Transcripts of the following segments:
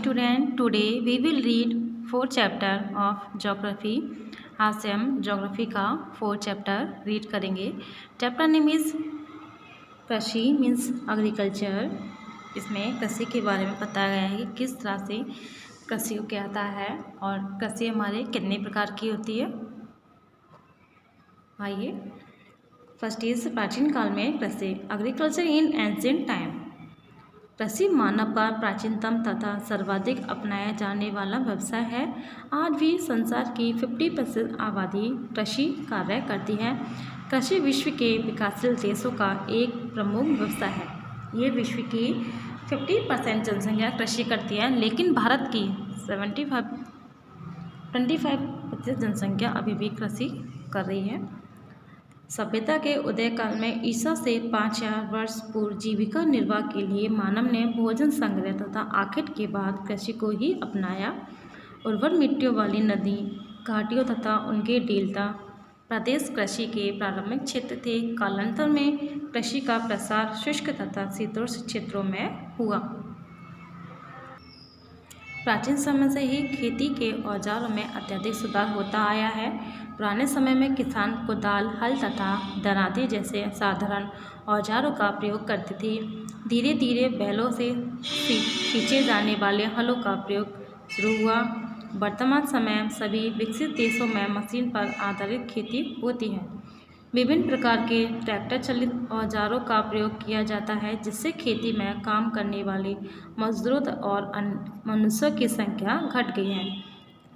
Student, today we will read 4th chapter of geography. आज से हम ज्योग्राफी का 4th चैप्टर रीड करेंगे। चैप्टर नेम इज़ कृषि मीन्स एग्रीकल्चर। इसमें कृषि के बारे में बताया गया है कि किस तरह से कृषि को क्या आता है और कृषि हमारे कितने प्रकार की होती है। आइए, फर्स्ट इज प्राचीन काल में कृषि। Agriculture in ancient time. कृषि मानव का प्राचीनतम तथा सर्वाधिक अपनाया जाने वाला व्यवसाय है। आज भी संसार की 50% आबादी कृषि कार्य करती है। कृषि विश्व के विकासशील देशों का एक प्रमुख व्यवसाय है। ये विश्व की 50% जनसंख्या कृषि करती है, लेकिन भारत की 25% जनसंख्या अभी भी कृषि कर रही है। सभ्यता के उदय काल में ईसा से 5000 वर्ष पूर्व जीविका निर्वाह के लिए मानव ने भोजन संग्रह तथा आखेट के बाद कृषि को ही अपनाया। उर्वर मिट्टियों वाली नदी, घाटियों तथा उनके डेल्टा प्रदेश कृषि के प्रारंभिक क्षेत्र थे। कालांतर में कृषि का प्रसार शुष्क तथा शीतोष्ण क्षेत्रों में हुआ। प्राचीन समय से ही खेती के औजारों में अत्यधिक सुधार होता आया है। पुराने समय में किसान कुदाल, हल तथा दरांती जैसे साधारण औजारों का प्रयोग करते थे। धीरे धीरे बैलों से खींचे जाने वाले हलों का प्रयोग शुरू हुआ। वर्तमान समय सभी विकसित देशों में मशीन पर आधारित खेती होती है। विभिन्न प्रकार के ट्रैक्टर चलित औजारों का प्रयोग किया जाता है, जिससे खेती में काम करने वाले मजदूरों और मनुष्यों की संख्या घट गई है।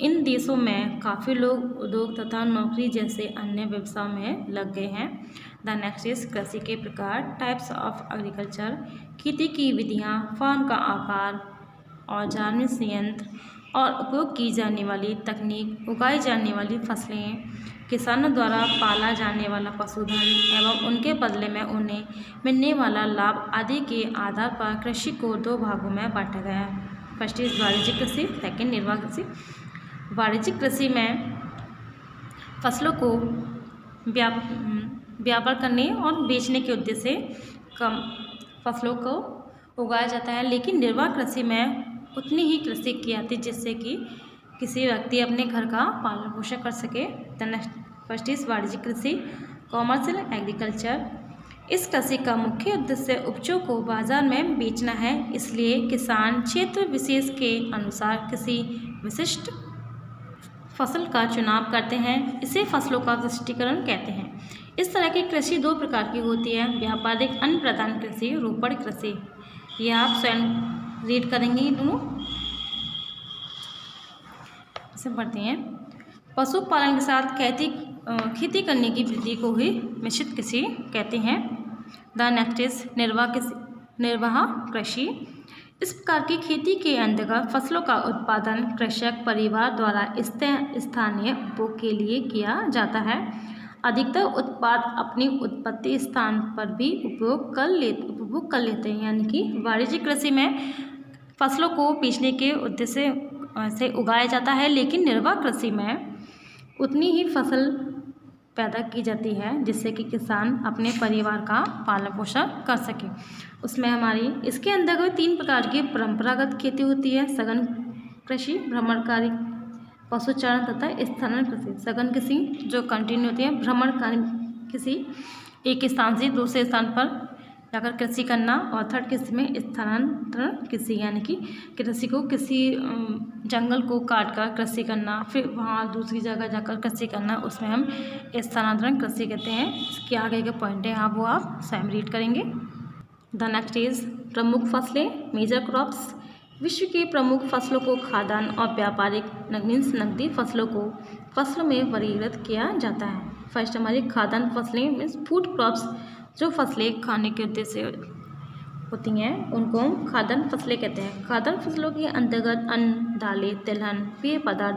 इन देशों में काफ़ी लोग उद्योग तथा नौकरी जैसे अन्य व्यवसाय में लग गए हैं। द नेक्स्ट इज कृषि के प्रकार, टाइप्स ऑफ एग्रीकल्चर। खेती की विधियाँ, फार्म का आकार, औजार में संयंत्र और उपयोग की जाने वाली तकनीक, उगाई जाने वाली फसलें, किसानों द्वारा पाला जाने वाला पशुधन एवं उनके बदले में उन्हें मिलने वाला लाभ आदि के आधार पर कृषि को 2 भागों में बांटा गया है। फर्स्ट इज वाणिज्यिक कृषि, सेकेंड निर्वाह कृषि। वाणिज्यिक कृषि में फसलों को व्यापार करने और बेचने के उद्देश्य से कम फसलों को उगाया जाता है, लेकिन निर्वाह कृषि में उतनी ही कृषि की जाती है जिससे कि किसी व्यक्ति अपने घर का पालन पोषण कर सके। फर्स्ट इज वाणिज्यिक कृषि, कॉमर्शियल एग्रीकल्चर। इस कृषि का मुख्य उद्देश्य उपजों को बाजार में बेचना है, इसलिए किसान क्षेत्र विशेष के अनुसार किसी विशिष्ट फसल का चुनाव करते हैं। इसे फसलों का वैश्वीकरण कहते हैं। इस तरह की कृषि 2 प्रकार की होती है, व्यापारिक अन्न प्रदान कृषि, रोपण कृषि। ये आप स्वयं रीड करेंगे दोनों। इसे पढ़ते हैं। पशुपालन के साथ खेती करने की विधि को ही मिश्रित कृषि कहते हैं। द नेक्स्ट इज निर्वाह कृषि। इस प्रकार की खेती के अंतर्गत फसलों का उत्पादन कृषक परिवार द्वारा स्थानीय उपभोग के लिए किया जाता है। अधिकतर उत्पाद अपनी उत्पत्ति स्थान पर भी उपभोग कर लेते हैं। यानी कि वाणिज्यिक कृषि में फसलों को बेचने के उद्देश्य से उगाया जाता है, लेकिन निर्वाह कृषि में उतनी ही फसल पैदा की जाती है जिससे कि किसान अपने परिवार का पालन पोषण कर सके। उसमें इसके अंतर्गत 3 प्रकार की परंपरागत खेती होती है, सघन कृषि, भ्रमणकारी पशुचारण तथा स्थानांतरण कृषि। सघन कृषि जो कंटिन्यू होती है, भ्रमणकारी कृषि एक स्थान से दूसरे स्थान पर जाकर कृषि करना, और थर्ड कृषि में स्थानांतरण कृषि यानी कि कृषि को किसी जंगल को काट कर कृषि करना, फिर वहाँ दूसरी जगह जाकर कृषि करना, उसमें हम स्थानांतरण कृषि कहते हैं। इसके आगे के पॉइंट है वो आप स्वयं रीड करेंगे। द नेक्स्ट इज प्रमुख फसलें, मेजर क्रॉप्स। विश्व की प्रमुख फसलों को खाद्यान्न और व्यापारिक नकदी फसलों में वर्गीकृत किया जाता है। फर्स्ट हमारी खाद्यान्न फसलें मीन्स फूड क्रॉप्स, जो फसलें खाने के उद्देश्य होती हैं उनको हम खाद्यान्न फसलें कहते हैं। खाद्यान्न फसलों के अंतर्गत अन्न, दालें, तिलहन, पेय पदार्थ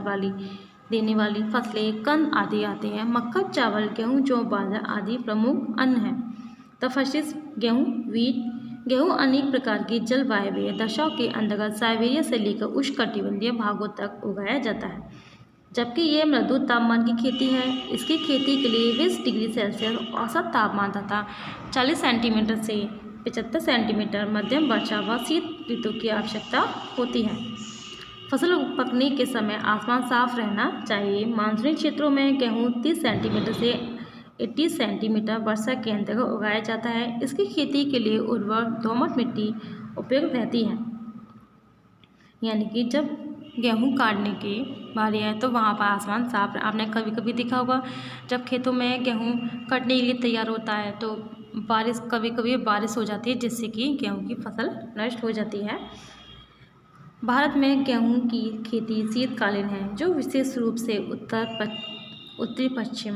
देने वाली फसलें, कंद आदि आते हैं। मक्का, चावल, गेहूँ, जौ, बाजरा आदि प्रमुख अन्न हैं। द फर्स्ट इज गेहूँ, वीट। गेहूँ अनेक प्रकार की जलवायु दशाओं के अंतर्गत साइबेरिया से लेकर उष्णकटिबंधीय भागों तक उगाया जाता है, जबकि यह मृदु तापमान की खेती है। इसकी खेती के लिए 20 डिग्री सेल्सियस औसत तापमान तथा 40 सेंटीमीटर से 75 सेंटीमीटर मध्यम वर्षा व शीत ऋतु की आवश्यकता होती है। फसल पकने के समय आसमान साफ रहना चाहिए। मानसूनी क्षेत्रों में गेहूँ 30 सेंटीमीटर से 80 सेंटीमीटर वर्षा के अंतर्गत उगाया जाता है। इसकी खेती के लिए उर्वर दोमट मिट्टी उपयुक्त रहती है। यानी कि जब गेहूँ काटने की बारी है तो वहाँ पर आसमान साफ, आपने कभी कभी देखा होगा जब खेतों में गेहूँ कटने के लिए तैयार होता है तो कभी कभी बारिश हो जाती है जिससे कि गेहूँ की फसल नष्ट हो जाती है। भारत में गेहूँ की खेती शीतकालीन है, जो विशेष रूप से उत्तरी पश्चिम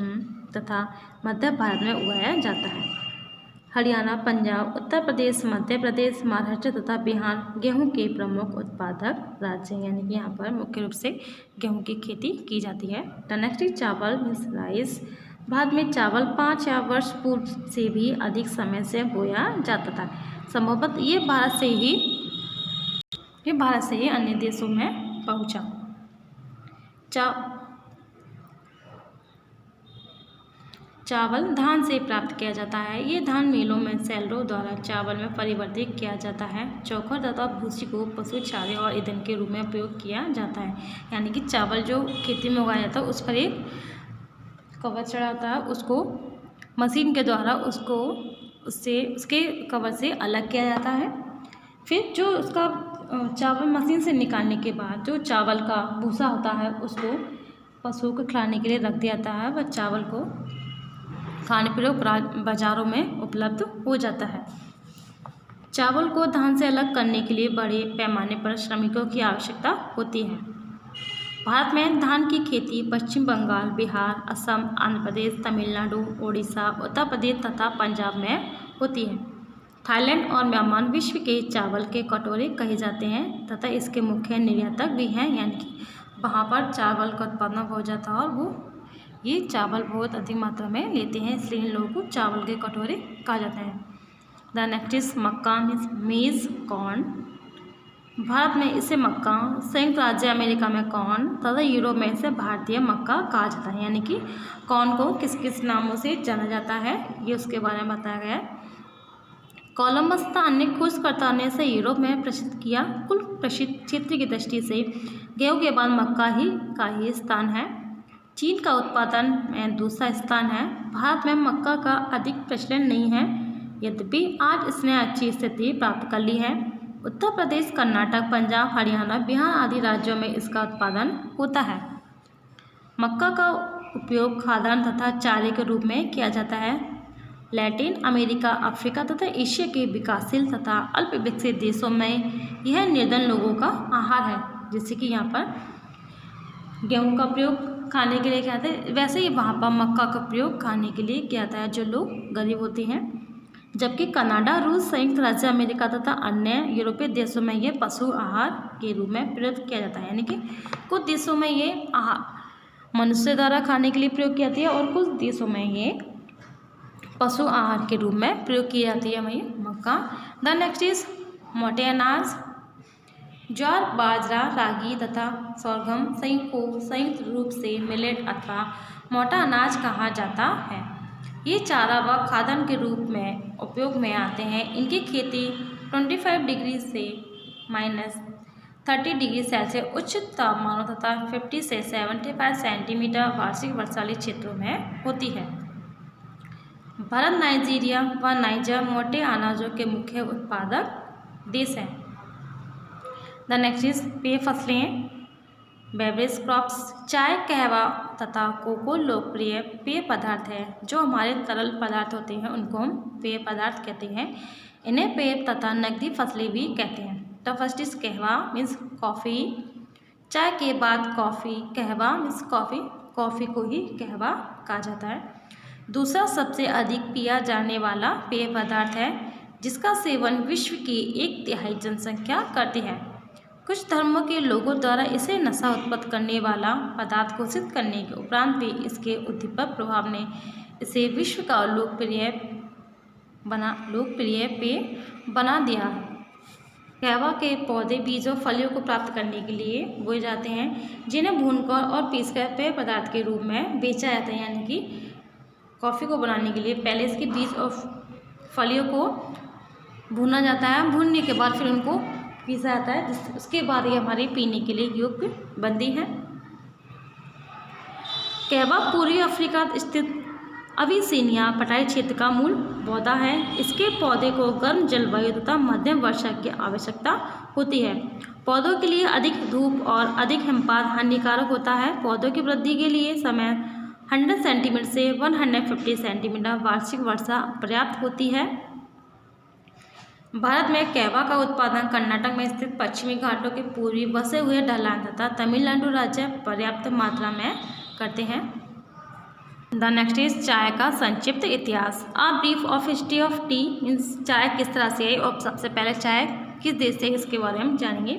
तथा मध्य भारत में उगाया जाता है। हरियाणा, पंजाब, उत्तर प्रदेश, मध्य प्रदेश, महाराष्ट्र तथा बिहार गेहूं के प्रमुख उत्पादक राज्य हैं। यानी कि यहाँ पर मुख्य रूप से गेहूं की खेती की जाती है। द नेक्स्ट इज चावल मीन्स राइस। भारत में चावल 5 या वर्ष पूर्व से भी अधिक समय से बोया जाता था। संभवतः ये भारत से ही अन्य देशों में पहुँचा। चावल धान से प्राप्त किया जाता है। ये धान मिलों में सेलरों द्वारा चावल में परिवर्तित किया जाता है। चोकर तथा भूसी को पशु चारे और ईंधन के रूप में उपयोग किया जाता है। यानी कि चावल जो खेती में उगाया जाता है उस पर एक कवर चढ़ा होता है, उसको मशीन के द्वारा उसके कवर से अलग किया जाता है। फिर जो उसका चावल मशीन से निकालने के बाद जो चावल का भूसा होता है उसको पशुओं को खिलाने के लिए रख दिया जाता है। वह चावल को खाने पीने बाज़ारों में उपलब्ध हो जाता है। चावल को धान से अलग करने के लिए बड़े पैमाने पर श्रमिकों की आवश्यकता होती है। भारत में धान की खेती पश्चिम बंगाल, बिहार, असम, आंध्र प्रदेश, तमिलनाडु, ओडिशा, उत्तर प्रदेश तथा पंजाब में होती है। थाईलैंड और म्यांमार विश्व के चावल के कटोरे कहे जाते हैं तथा इसके मुख्य निर्यातक भी हैं। यानी कि वहाँ पर चावल का उत्पादन हो जाता है और ये चावल बहुत अधिक मात्रा में लेते हैं, इसलिए इन लोगों को चावल के कटोरे कहा जाता है। The next is Mecca means मेज कॉर्न। भारत में इसे मक्का, संयुक्त राज्य अमेरिका में कॉर्न तथा यूरोप में इसे भारतीय मक्का कहा जाता है। यानी कि कॉर्न को किस किस नामों से जाना जाता है ये उसके बारे में बताया गया है। कोलंबस तथा अन्य खोजकर्ताओं ने इसे यूरोप में प्रसिद्ध किया। कुल प्रसिद्ध क्षेत्र की दृष्टि से गेहूँ के बाद मक्का का ही स्थान है। चीन का उत्पादन में दूसरा स्थान है। भारत में मक्का का अधिक प्रचलन नहीं है, यद्यपि आज इसने अच्छी स्थिति प्राप्त कर ली है। उत्तर प्रदेश, कर्नाटक, पंजाब, हरियाणा, बिहार आदि राज्यों में इसका उत्पादन होता है। मक्का का उपयोग खाद्यान्न तथा चारे के रूप में किया जाता है। लैटिन अमेरिका, अफ्रीका तथा एशिया के विकासशील तथा अल्प विकसित देशों में यह निर्धन लोगों का आहार है। जैसे कि यहाँ पर गेहूँ का प्रयोग खाने के लिए किया जाता है, वैसे ही वहाँ पर मक्का का प्रयोग खाने के लिए किया जाता है जो लोग गरीब होते हैं। जबकि कनाडा, रूस, संयुक्त राज्य अमेरिका तथा अन्य यूरोपीय देशों में ये पशु आहार के रूप में प्रयोग किया जाता है। यानी कि कुछ देशों में ये मनुष्य द्वारा खाने के लिए प्रयोग की जाती है और कुछ देशों में ये पशु आहार के रूप में प्रयोग की जाती है वही मक्का। द नेक्स्ट इज मोटे अनाज। ज्वार, बाजरा, रागी तथा सोरगम को संयुक्त रूप से मिलेट अथवा मोटा अनाज कहा जाता है। ये चारा व खाद्यान्न के रूप में उपयोग में आते हैं। इनकी खेती 25 डिग्री से -30 डिग्री सेल्सियस उच्च तापमानों तथा 50 से 75 सेंटीमीटर वार्षिक वर्षा वाले क्षेत्रों में होती है। भारत, नाइजीरिया व नाइजर मोटे अनाजों के मुख्य उत्पादक देश हैं। द नेक्स्ट इज पेय फसलें, बेवरेज क्रॉप्स। चाय, कहवा तथा कोको लोकप्रिय पेय पदार्थ है। जो हमारे तरल पदार्थ होते हैं उनको हम पेय पदार्थ कहते हैं। इन्हें पेय तथा नकदी फसलें भी कहते हैं। द फर्स्ट इज कहवा मीन्स कॉफ़ी। चाय के बाद कॉफ़ी, कहवा मीन्स कॉफ़ी को ही कहवा कहा जाता है। दूसरा सबसे अधिक पिया जाने वाला पेय पदार्थ है जिसका सेवन विश्व की 1/3 जनसंख्या करती है। कुछ धर्मों के लोगों द्वारा इसे नशा उत्पन्न करने वाला पदार्थ घोषित करने के उपरांत भी इसके उद्दीपक प्रभाव ने इसे विश्व का लोकप्रिय पेय बना दिया है। कहवा के पौधे बीजों फलियों को प्राप्त करने के लिए बोए जाते हैं, जिन्हें भूनकर और पीसकर पेय पदार्थ के रूप में बेचा जाता है। यानी कि कॉफ़ी को बनाने के लिए पहले इसके बीज और फलियों को भूना जाता है। भूनने के बाद फिर उनको पी जाता है, उसके बाद ये हमारी पीने के लिए योग्य बनती है। कहवा पूर्वी अफ्रीका स्थित अविसिनिया पठारी क्षेत्र का मूल पौधा है। इसके पौधे को गर्म जलवायु तथा मध्यम वर्षा की आवश्यकता होती है। पौधों के लिए अधिक धूप और अधिक हिमपात हानिकारक होता है। पौधों की वृद्धि के लिए समय 100 सेंटीमीटर से 150 सेंटीमीटर वार्षिक वर्षा पर्याप्त होती है। भारत में कहवा का उत्पादन कर्नाटक में स्थित पश्चिमी घाटों के पूर्वी बसे हुए ढलान तथा तमिलनाडु राज्य पर्याप्त मात्रा में करते हैं। द नेक्स्ट इज चाय का संक्षिप्त इतिहास। A brief of history of T means चाय किस तरह से आई और सबसे पहले चाय किस देश से, इसके बारे में हम जानेंगे।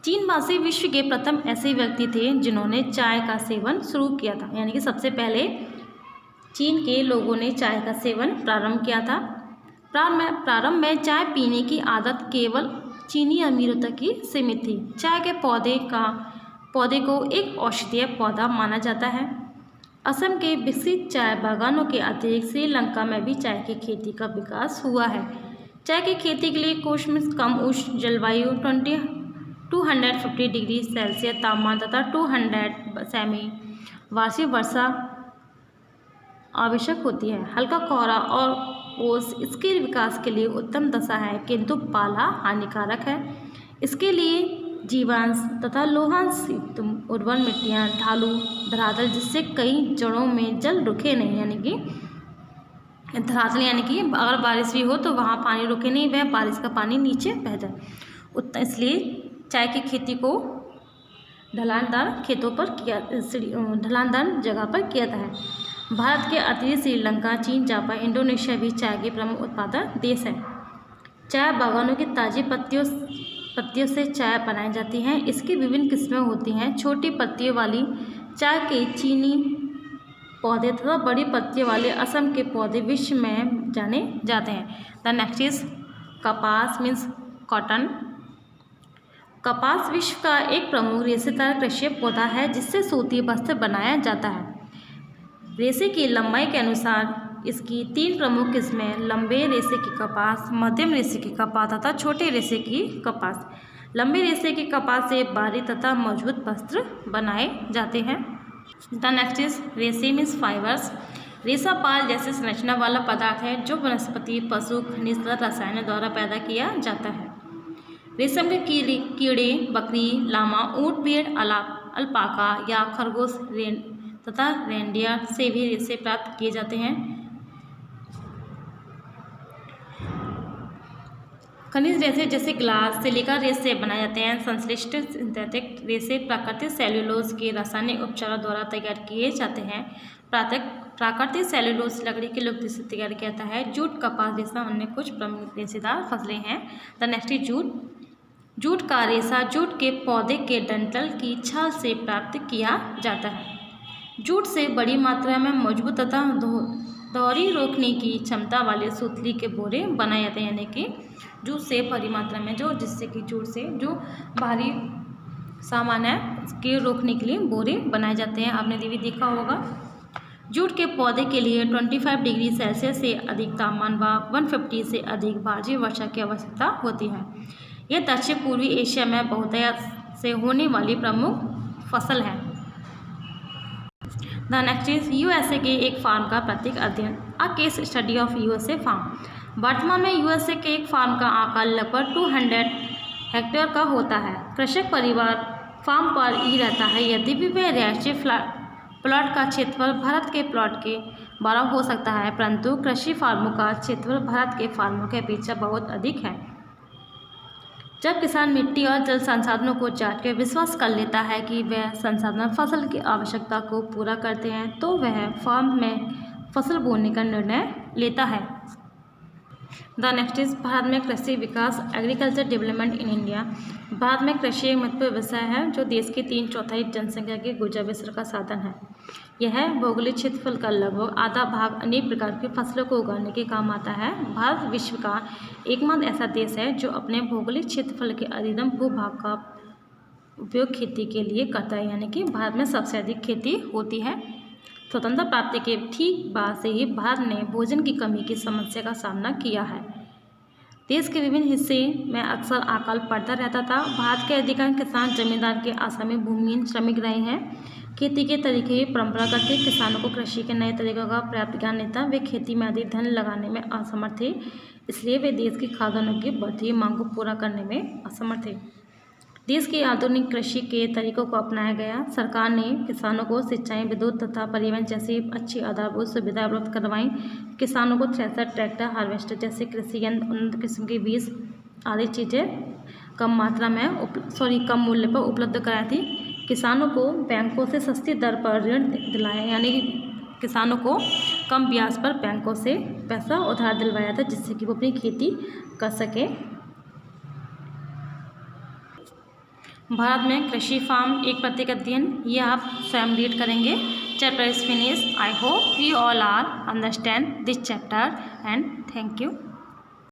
चीनवासी विश्व के प्रथम ऐसे व्यक्ति थे जिन्होंने चाय का सेवन शुरू किया था, यानी कि सबसे पहले चीन के लोगों ने चाय का सेवन प्रारंभ किया था। प्रारंभ में चाय पीने की आदत केवल चीनी अमीरों तक ही सीमित थी। चाय के पौधे को एक औषधीय पौधा माना जाता है। असम के विकसित चाय बागानों के अतिरिक्त श्रीलंका में भी चाय की खेती का विकास हुआ है। चाय की खेती के लिए कोश में कम उष्ण जलवायु 250 डिग्री सेल्सियस तापमान तथा 200 सेमी वार्षिक वर्षा आवश्यक होती है। हल्का कोहरा और ओस इसके विकास के लिए उत्तम दशा है, किंतु पाला हानिकारक है। इसके लिए जीवांश तथा लोहांश उर्वर मिट्टियाँ, ढालू धरातल जिससे कई जड़ों में जल रुके नहीं, यानी कि धरातल यानी कि अगर बारिश भी हो तो वहाँ पानी रुके नहीं, वह बारिश का पानी नीचे बह जाए। इसलिए चाय की खेती को ढलानदार खेतों पर ढलानदार जगह पर किया जाता है। भारत के अतिरिक्त श्रीलंका, चीन, जापान, इंडोनेशिया भी चाय के प्रमुख उत्पादक देश है। चाय बागानों की ताज़ी पत्तियों से चाय बनाई जाती है। इसकी विभिन्न किस्में होती हैं। छोटी पत्तियों वाली चाय के चीनी पौधे तथा बड़ी पत्तियों वाले असम के पौधे विश्व में जाने जाते हैं। द नेक्स्ट इज कपास मीन्स कॉटन। कपास विश्व का एक प्रमुख रेशेदार कृषि पौधा है जिससे सूती वस्त्र बनाया जाता है। रेशे की लंबाई के अनुसार इसकी 3 प्रमुख किस्में लंबे रेशे की कपास, मध्यम रेशे की कपास तथा छोटे रेशे की कपास। लंबे रेशे की कपास से भारी तथा मजबूत वस्त्र बनाए जाते हैं। द नेक्स्ट इज रेशे मीन्स फाइबर्स। रेशा पाल जैसे संरचना वाला पदार्थ है जो वनस्पति, पशु, खनिज तथा रसायनों द्वारा पैदा किया जाता है। रेशम के कीड़े, बकरी, लामा, ऊँट, भेड़, अल्पाका या खरगोश तथा रेंडियर से भी रेशे प्राप्त किए जाते हैं। खनिज रेशे जैसे ग्लास, सिलिका रेशे बनाए जाते हैं। संश्लिष्ट सिंथेटिक रेशे प्राकृतिक सेल्यूलोज के रासायनिक उपचारों द्वारा तैयार किए जाते हैं। प्राकृतिक सेल्यूलोज लकड़ी की लुगदी से तैयार किया जाता है। जूट, कपास, रेशम अन्य कुछ प्रमुख रेशेदार फसलें हैं। The next is jute. Jute का रेशा जूट के पौधे के डंठल की छाल से प्राप्त किया जाता है। जूट से बड़ी मात्रा में मजबूत तथा दोहरी रोकने की क्षमता वाले सूतली के बोरे बनाए जाते हैं, यानी कि जूट से बड़ी मात्रा में जिससे कि जूट से जो भारी सामान है उसके रोकने के लिए बोरे बनाए जाते हैं। आपने भी देखा होगा। जूट के पौधे के लिए 25 डिग्री सेल्सियस से अधिक तापमान व 150 से अधिक वार्षिक वर्षा की आवश्यकता होती है। यह दक्षिण पूर्वी एशिया में बहुतायत से होने वाली प्रमुख फसल है। द नेक्स्ट इज यूएसए के एक फार्म का प्रत्येक अध्ययन। A case study of USA farm. वर्तमान में यूएसए के एक फार्म का आकार लगभग 200 हेक्टेयर का होता है। कृषक परिवार फार्म पर ही रहता है। यद्यपि वह राष्ट्रीय प्लॉट का क्षेत्रफल भारत के प्लॉट के 12 हो सकता है, परंतु कृषि फार्मों का क्षेत्रफल भारत के फार्मों के अपेक्षा बहुत अधिक है। जब किसान मिट्टी और जल संसाधनों को जांच कर विश्वास कर लेता है कि वह संसाधन फसल की आवश्यकता को पूरा करते हैं तो वह फार्म में फसल बोने का निर्णय लेता है। द नेक्स्ट इज भारत में कृषि विकास, agriculture development in India. Bharat में कृषि एक महत्वपूर्ण व्यवसाय है जो देश की 3/4 जनसंख्या के गुजर बसर का साधन है। यह भौगोलिक क्षेत्रफल का लगभग आधा भाग अनेक प्रकार की फसलों को उगाने के काम आता है। भारत विश्व का एकमात्र ऐसा देश है जो अपने भौगोलिक क्षेत्रफल के अधिकतम भूभाग का उपयोग खेती के लिए करता है, यानी कि भारत में सबसे अधिक खेती होती है। स्वतंत्रता प्राप्ति के ठीक बाद से ही भारत ने भोजन की कमी की समस्या का सामना किया है। देश के विभिन्न हिस्से में अक्सर अकाल पड़ता रहता था। भारत के अधिकांश किसान जमींदार के आशा में भूमिहीन श्रमिक रहे हैं। खेती के तरीके भी परंपरागत थे। किसानों को कृषि के नए तरीकों का पर्याप्त ज्ञान नहीं था। वे खेती में अधिक धन लगाने में असमर्थ थे, इसलिए वे देश की खाद्यान्नों की बढ़ती हुई मांग को पूरा करने में असमर्थ थे। देश की आधुनिक कृषि के तरीकों को अपनाया गया। सरकार ने किसानों को सिंचाई, विद्युत तथा परिवहन जैसी अच्छी आधारभूत सुविधा उपलब्ध करवाई। किसानों को थ्रेसर, ट्रैक्टर, हार्वेस्टर जैसे कृषि यंत्र, उन्नत किस्म के बीज आदि चीज़ें कम मूल्य पर उपलब्ध कराई थी। किसानों को बैंकों से सस्ती दर पर ऋण दिलाया, यानी कि किसानों को कम ब्याज पर बैंकों से पैसा उधार दिलवाया था, जिससे कि वो अपनी खेती कर सके। भारत में कृषि फार्म एक प्रत्येक अध्ययन, ये आप स्वयं रीड करेंगे। Chapter is finish. I hope you all are understand this chapter and thank you.